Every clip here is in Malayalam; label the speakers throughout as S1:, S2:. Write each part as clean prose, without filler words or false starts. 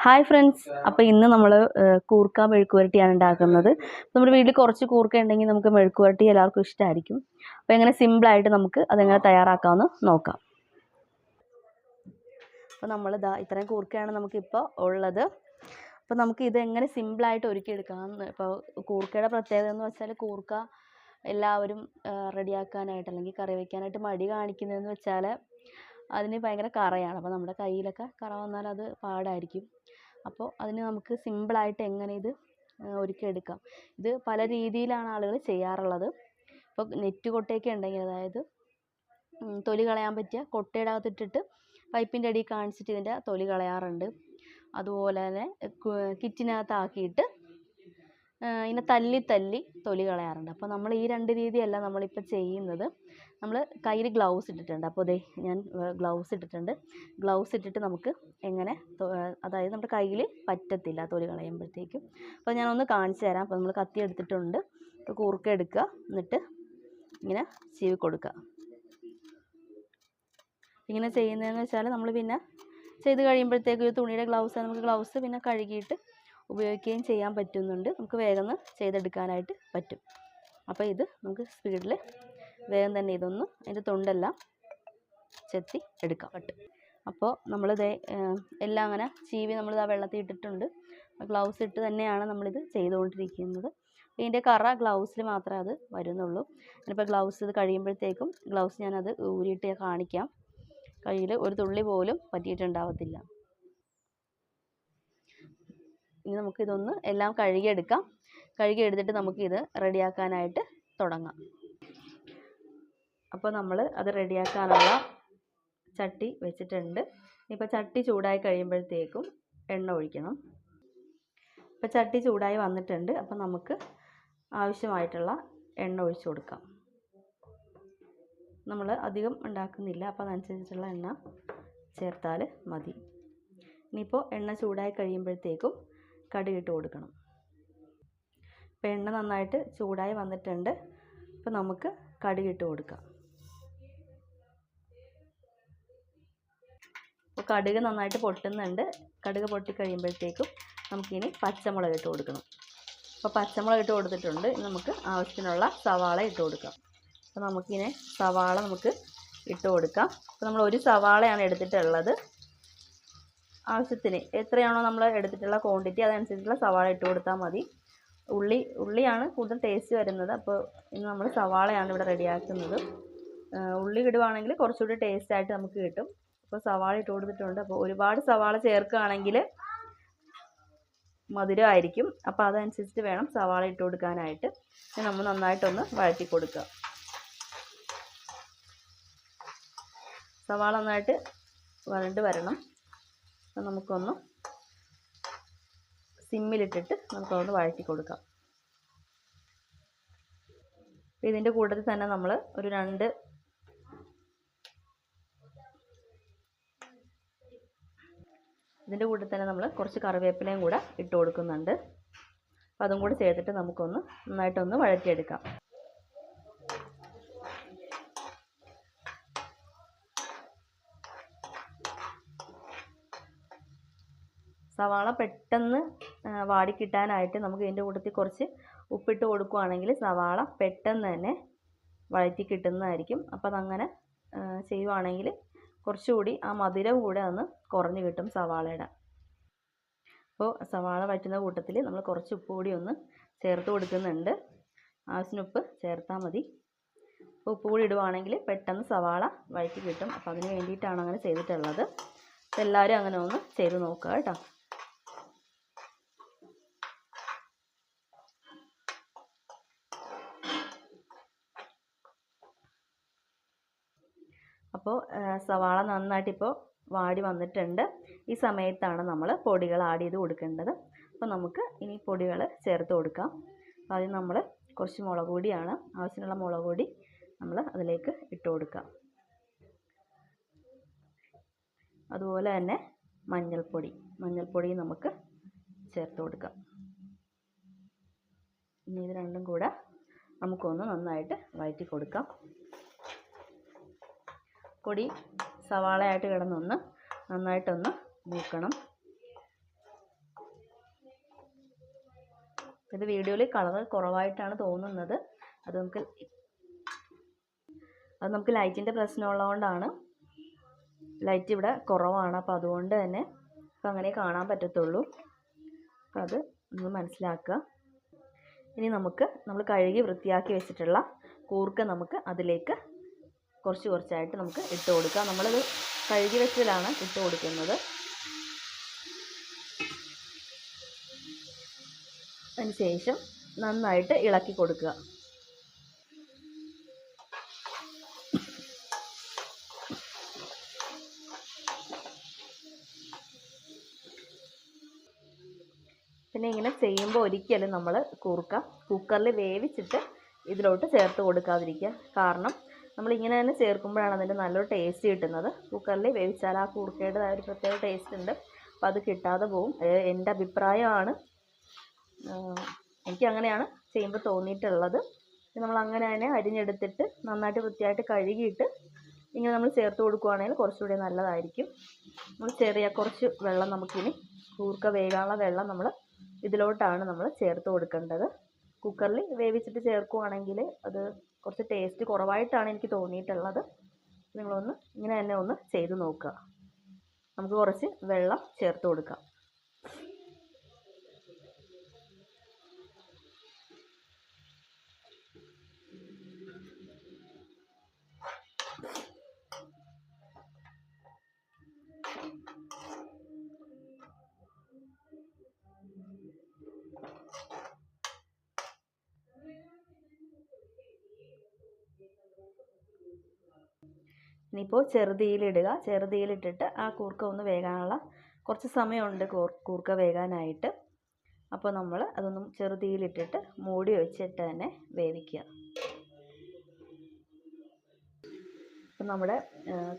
S1: ഹായ് ഫ്രണ്ട്സ്, അപ്പോൾ ഇന്ന് നമ്മൾ കൂർക്ക മെഴുക്കുവരട്ടിയാണ് ഉണ്ടാക്കുന്നത്. നമ്മുടെ വീട്ടിൽ കുറച്ച് കൂർക്ക ഉണ്ടെങ്കിൽ നമുക്ക് മെഴുക്കുവരട്ടി എല്ലാവർക്കും ഇഷ്ടമായിരിക്കും. അപ്പോൾ എങ്ങനെ സിമ്പിളായിട്ട് നമുക്ക് അതെങ്ങനെ തയ്യാറാക്കാമെന്ന് നോക്കാം. അപ്പോൾ നമ്മൾ ഇത്രയും കൂർക്കയാണ് നമുക്കിപ്പോൾ ഉള്ളത്. അപ്പോൾ നമുക്ക് ഇത് എങ്ങനെ സിമ്പിളായിട്ട് ഒരുക്കിയെടുക്കാമെന്ന്. ഇപ്പോൾ കൂർക്കയുടെ പ്രത്യേകത എന്ന് വെച്ചാൽ കൂർക്ക എല്ലാവരും റെഡിയാക്കാനായിട്ട് അല്ലെങ്കിൽ കറി വയ്ക്കാനായിട്ട് മടി കാണിക്കുന്നതെന്ന് വെച്ചാൽ അതിന് ഭയങ്കര കറയാണ്. അപ്പോൾ നമ്മുടെ കയ്യിലൊക്കെ കറ വന്നാൽ അത് പാടായിരിക്കും. അപ്പോൾ അതിന് നമുക്ക് സിമ്പിളായിട്ട് എങ്ങനെ ഇത് ഒരുക്കിയെടുക്കാം. ഇത് പല രീതിയിലാണ് ആളുകൾ ചെയ്യാറുള്ളത്. ഇപ്പോൾ നെറ്റ് കൊട്ടയൊക്കെ ഉണ്ടെങ്കിൽ, അതായത് തൊലി കളയാൻ പറ്റിയ കൊട്ടയുടെ അകത്തിട്ടിട്ട് പൈപ്പിൻ്റെ അടിയിൽ കാണിച്ചിട്ട് ഇതിൻ്റെ തൊലി കളയാറുണ്ട്. അതുപോലെ തന്നെ കിറ്റിനകത്താക്കിയിട്ട് ഇങ്ങനെ തല്ലി തൊലി കളയാറുണ്ട്. അപ്പോൾ നമ്മൾ ഈ രണ്ട് രീതിയല്ല നമ്മളിപ്പോൾ ചെയ്യുന്നത്. നമ്മൾ കയ്യിൽ ഗ്ലൗസ് ഇട്ടിട്ടുണ്ട്. അപ്പോൾ ദേ ഞാൻ ഗ്ലൗസ് ഇട്ടിട്ടുണ്ട്. ഗ്ലൗസ് ഇട്ടിട്ട് നമുക്ക് എങ്ങനെ, അതായത് നമ്മുടെ കയ്യിൽ പറ്റത്തില്ല തൊലി കളയുമ്പോഴത്തേക്കും. അപ്പോൾ ഞാനൊന്ന് കാണിച്ചു തരാം. അപ്പോൾ നമ്മൾ കത്തി എടുത്തിട്ടുണ്ട്. അപ്പോൾ കൂർക്ക എടുക്കുക, എന്നിട്ട് ഇങ്ങനെ ചീവി കൊടുക്കുക. ഇങ്ങനെ ചെയ്യുന്നതെന്ന് വെച്ചാൽ നമ്മൾ പിന്നെ ചെയ്ത് കഴിയുമ്പോഴത്തേക്കും ഒരു തുണിയുടെ ഗ്ലൗസ്, നമുക്ക് ഗ്ലൗസ് പിന്നെ കഴുകിയിട്ട് ഉപയോഗിക്കുകയും ചെയ്യാൻ പറ്റുന്നുണ്ട്. നമുക്ക് വേഗം ചെയ്തെടുക്കാനായിട്ട് പറ്റും. അപ്പോൾ ഇത് നമുക്ക് സ്പീഡിൽ വേഗം തന്നെ ഇതൊന്ന് അതിൻ്റെ തൊണ്ടെല്ലാം ചെത്തി എടുക്കാൻ പറ്റും. അപ്പോൾ നമ്മളിത് എല്ലാം അങ്ങനെ ചീവി നമ്മളിത് ആ വെള്ളത്തിൽ ഇട്ടിട്ടുണ്ട്. ഗ്ലൗസ് ഇട്ട് തന്നെയാണ് നമ്മളിത് ചെയ്തുകൊണ്ടിരിക്കുന്നത്. ഇതിൻ്റെ കറ ഗ്ലൗസിൽ മാത്രമേ അത് വരുന്നുള്ളൂ. ഞാനിപ്പോൾ ഗ്ലൗസ് ഇത് കഴിയുമ്പോഴത്തേക്കും ഗ്ലൗസ് ഞാനത് ഊരിയിട്ട് കാണിക്കാം. കയ്യിൽ ഒരു തുള്ളി പോലും പറ്റിയിട്ടുണ്ടാവത്തില്ല. ഇനി നമുക്കിതൊന്ന് എല്ലാം കഴുകിയെടുക്കാം. കഴുകിയെടുത്തിട്ട് നമുക്കിത് റെഡിയാക്കാനായിട്ട് തുടങ്ങാം. അപ്പോൾ നമ്മൾ അത് റെഡിയാക്കാനുള്ള ചട്ടി വെച്ചിട്ടുണ്ട്. ഇപ്പോൾ ചട്ടി ചൂടായി കഴിയുമ്പോഴത്തേക്കും എണ്ണ ഒഴിക്കണം. ഇപ്പോൾ ചട്ടി ചൂടായി വന്നിട്ടുണ്ട്. അപ്പോൾ നമുക്ക് ആവശ്യമായിട്ടുള്ള എണ്ണ ഒഴിച്ചു കൊടുക്കാം. നമ്മൾ അധികം ഉണ്ടാക്കുന്നില്ല, അപ്പോൾ അതനുസരിച്ചുള്ള എണ്ണ ചേർത്താൽ മതി. ഇനിയിപ്പോൾ എണ്ണ ചൂടായി കഴിയുമ്പോഴത്തേക്കും കടുകിട്ട് കൊടുക്കണം. ഇപ്പോൾ എണ്ണ നന്നായിട്ട് ചൂടായി വന്നിട്ടുണ്ട്. അപ്പോൾ നമുക്ക് കടുകിട്ട് കൊടുക്കാം. അപ്പോൾ കടുക് നന്നായിട്ട് പൊട്ടുന്നുണ്ട്. കടുക് പൊട്ടിക്കഴിയുമ്പോഴത്തേക്കും നമുക്കിനി പച്ചമുളക് ഇട്ട് കൊടുക്കണം. അപ്പോൾ പച്ചമുളക് ഇട്ട് കൊടുത്തിട്ടുണ്ട്. ഇനി നമുക്ക് ആവശ്യത്തിനുള്ള സവാള ഇട്ട് കൊടുക്കാം. അപ്പോൾ നമുക്കിനി സവാള നമുക്ക് ഇട്ട് കൊടുക്കാം. അപ്പോൾ നമ്മൾ ഒരു സവാളയാണ് എടുത്തിട്ടുള്ളത്. ആവശ്യത്തിന് എത്രയാണോ നമ്മൾ എടുത്തിട്ടുള്ള ക്വാണ്ടിറ്റി അതനുസരിച്ചുള്ള സവാള ഇട്ട് കൊടുത്താൽ മതി. ഉള്ളിയാണ് കൂടുതൽ ടേസ്റ്റ് വരുന്നത്. അപ്പോൾ ഇന്ന് നമ്മൾ സവാളയാണ് ഇവിടെ റെഡിയാക്കുന്നത്. ഉള്ളി ഇടുവാണെങ്കിൽ കുറച്ചുകൂടി ടേസ്റ്റായിട്ട് നമുക്ക് കിട്ടും. അപ്പോൾ സവാള ഇട്ട് കൊടുത്തിട്ടുണ്ട്. അപ്പോൾ ഒരുപാട് സവാള ചേർക്കുകയാണെങ്കിൽ മധുരമായിരിക്കും. അപ്പോൾ അതനുസരിച്ചിട്ട് വേണം സവാള ഇട്ട് കൊടുക്കാനായിട്ട്. നമ്മൾ നന്നായിട്ടൊന്ന് വഴറ്റി കൊടുക്കുക. സവാള നന്നായിട്ട് വഴണ്ട് വരണം. അപ്പോൾ നമുക്കൊന്ന് സിമ്മിലിട്ടിട്ട് നമുക്കൊന്ന് വഴറ്റി കൊടുക്കാം. ഇതിൻ്റെ കൂട്ടത്തിൽ തന്നെ നമ്മൾ ഒരു ഇതിൻ്റെ കൂട്ടത്തിൽ തന്നെ നമ്മൾ കുറച്ച് കറിവേപ്പിലയും കൂടെ ഇട്ട് കൊടുക്കുന്നുണ്ട്. അപ്പോൾ അതും കൂടി ചേർത്തിട്ട് നമുക്കൊന്ന് നന്നായിട്ടൊന്ന് വഴറ്റിയെടുക്കാം. സവാള പെട്ടെന്ന് വാടിക്കിട്ടാനായിട്ട് നമുക്ക് ഇതിൻ്റെ കൂട്ടത്തിൽ കുറച്ച് ഉപ്പിട്ട് കൊടുക്കുകയാണെങ്കിൽ സവാള പെട്ടെന്ന് തന്നെ വഴറ്റി കിട്ടുന്നതായിരിക്കും. അപ്പോൾ അതങ്ങനെ ചെയ്യുവാണെങ്കിൽ കുറച്ചുകൂടി ആ മധുരം കൂടെ ഒന്ന് കുറഞ്ഞ് കിട്ടും സവാളയുടെ. അപ്പോൾ സവാള വഴറ്റുന്ന കൂട്ടത്തിൽ നമ്മൾ കുറച്ച് ഉപ്പ് കൂടി ഒന്ന് ചേർത്ത് കൊടുക്കുന്നുണ്ട്. ആവശ്യത്തിന് ഉപ്പ് ചേർത്താൽ മതി. അപ്പോൾ ഉപ്പ് കൂടി ഇടുവാണെങ്കിൽ പെട്ടെന്ന് സവാള വഴറ്റി കിട്ടും. അപ്പോൾ അതിന് വേണ്ടിയിട്ടാണ് അങ്ങനെ ചെയ്തിട്ടുള്ളത്. അപ്പോൾ എല്ലാവരും അങ്ങനെ ഒന്ന് ചെയ്ത് നോക്കുക കേട്ടോ. അപ്പോൾ സവാള നന്നായിട്ടിപ്പോൾ വാടി വന്നിട്ടുണ്ട്. ഈ സമയത്താണ് നമ്മൾ പൊടികൾ ആഡ് ചെയ്ത് കൊടുക്കേണ്ടത്. അപ്പോൾ നമുക്ക് ഇനി പൊടികൾ ചേർത്ത് കൊടുക്കാം. അപ്പോൾ ആദ്യം നമ്മൾ കുറച്ച് മുളക് പൊടിയാണ്, ആവശ്യമുള്ള മുളക് പൊടി നമ്മൾ അതിലേക്ക് ഇട്ട് കൊടുക്കാം. അതുപോലെ തന്നെ മഞ്ഞൾപ്പൊടി നമുക്ക് ചേർത്ത് കൊടുക്കാം. ഇനി ഇത് രണ്ടും കൂടെ നമുക്കൊന്ന് നന്നായിട്ട് വഴറ്റി കൊടുക്കാം. പൊടി സവാളയായിട്ട് കിടന്നൊന്ന് നന്നായിട്ടൊന്ന് മൂക്കണം. ഇത് വീഡിയോയിൽ കളർ കുറവായിട്ടാണ് തോന്നുന്നത്. അത് നമുക്ക് ലൈറ്റിൻ്റെ പ്രശ്നമുള്ളതുകൊണ്ടാണ്. ലൈറ്റ് ഇവിടെ കുറവാണ്, അപ്പോൾ അതുകൊണ്ട് തന്നെ ഇപ്പം അങ്ങനെ കാണാൻ പറ്റത്തുള്ളൂ. അപ്പോൾ അത് നമ്മൾ മനസ്സിലാക്കുക. ഇനി നമ്മൾ കഴുകി വൃത്തിയാക്കി വെച്ചിട്ടുള്ള കൂർക്ക നമുക്ക് അതിലേക്ക് കുറച്ച് കുറച്ചായിട്ട് നമുക്ക് ഇട്ട് കൊടുക്കാം. നമ്മളത് കഴുകി വെച്ചതിലാണ് ഇട്ട് കൊടുക്കുന്നത്. അതിനുശേഷം നന്നായിട്ട് ഇളക്കി കൊടുക്കുക. പിന്നെ ഇങ്ങനെ ചെയ്യുമ്പോൾ ഒരിക്കലും നമ്മൾ കൂർക്ക കുക്കറിൽ വേവിച്ചിട്ട് ഇതിലോട്ട് ചേർത്ത് കൊടുക്കാതിരിക്കുക. കാരണം നമ്മളിങ്ങനെ തന്നെ ചേർക്കുമ്പോഴാണ് അതിൻ്റെ നല്ലൊരു ടേസ്റ്റ് കിട്ടുന്നത്. കുക്കറിൽ വേവിച്ചാൽ ആ കൂർക്കയുടേതായ ഒരു പ്രത്യേക ടേസ്റ്റ് ഉണ്ട്. അപ്പോൾ അത് കിട്ടാതെ പോവും. എൻ്റെ അഭിപ്രായമാണ്. എനിക്കങ്ങനെയാണ് ചെയ്യുമ്പോൾ തോന്നിയിട്ടുള്ളത്. നമ്മൾ അങ്ങനെ തന്നെ അരിഞ്ഞെടുത്തിട്ട് നന്നായിട്ട് വൃത്തിയായിട്ട് കഴുകിയിട്ട് ഇങ്ങനെ നമ്മൾ ചേർത്ത് കൊടുക്കുകയാണെങ്കിൽ കുറച്ചുകൂടി നല്ലതായിരിക്കും. നമ്മൾ കുറച്ച് വെള്ളം നമുക്കിനി കൂർക്ക വേകാനുള്ള വെള്ളം നമ്മൾ ഇതിലോട്ടാണ് നമ്മൾ ചേർത്ത് കൊടുക്കേണ്ടത്. കുക്കറിൽ വേവിച്ചിട്ട് ചേർക്കുകയാണെങ്കിൽ അത് കുറച്ച് ടേസ്റ്റ് കുറവായിട്ടാണ് എനിക്ക് തോന്നിയിട്ടുള്ളത്. നിങ്ങളൊന്ന് ഇങ്ങനെ തന്നെ ഒന്ന് ചെയ്ത് നോക്കുക. നമുക്ക് കുറച്ച് വെള്ളം ചേർത്ത് കൊടുക്കാം. ഇനിയിപ്പോൾ ചെറുതീയിലിടുക. ചെറുതീയിലിട്ടിട്ട് ആ കൂർക്ക ഒന്ന് വേകാനുള്ള കുറച്ച് സമയമുണ്ട് കൂർക്ക വേകാനായിട്ട്. അപ്പോൾ നമ്മൾ അതൊന്നും ചെറുതീയിലിട്ടിട്ട് മൂടി വെച്ചിട്ട് തന്നെ വേവിക്കുക. അപ്പം നമ്മുടെ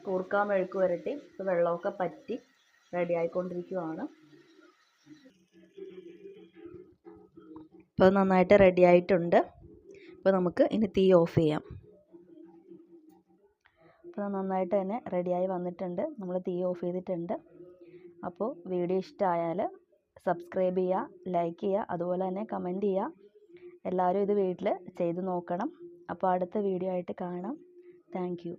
S1: കൂർക്ക മെഴുക്ക് പുരട്ടി വെള്ളമൊക്കെ പറ്റി റെഡി ആയിക്കൊണ്ടിരിക്കുകയാണ്. അപ്പോൾ നന്നായിട്ട് റെഡി ആയിട്ടുണ്ട്. അപ്പോൾ നമുക്ക് ഇനി തീ ഓഫ് ചെയ്യാം. അപ്പോൾ നന്നായിട്ട് തന്നെ റെഡിയായി വന്നിട്ടുണ്ട്. നമ്മൾ തീ ഓഫ് ചെയ്തിട്ടുണ്ട്. അപ്പോൾ വീഡിയോ ഇഷ്ടമായാൽ സബ്സ്ക്രൈബ് ചെയ്യുക, ലൈക്ക് ചെയ്യുക, അതുപോലെ തന്നെ കമൻറ്റ് ചെയ്യുക. എല്ലാവരും ഇത് വീട്ടിൽ ചെയ്ത് നോക്കണം. അപ്പോൾ അടുത്ത വീഡിയോ ആയിട്ട് കാണാം. Thank you.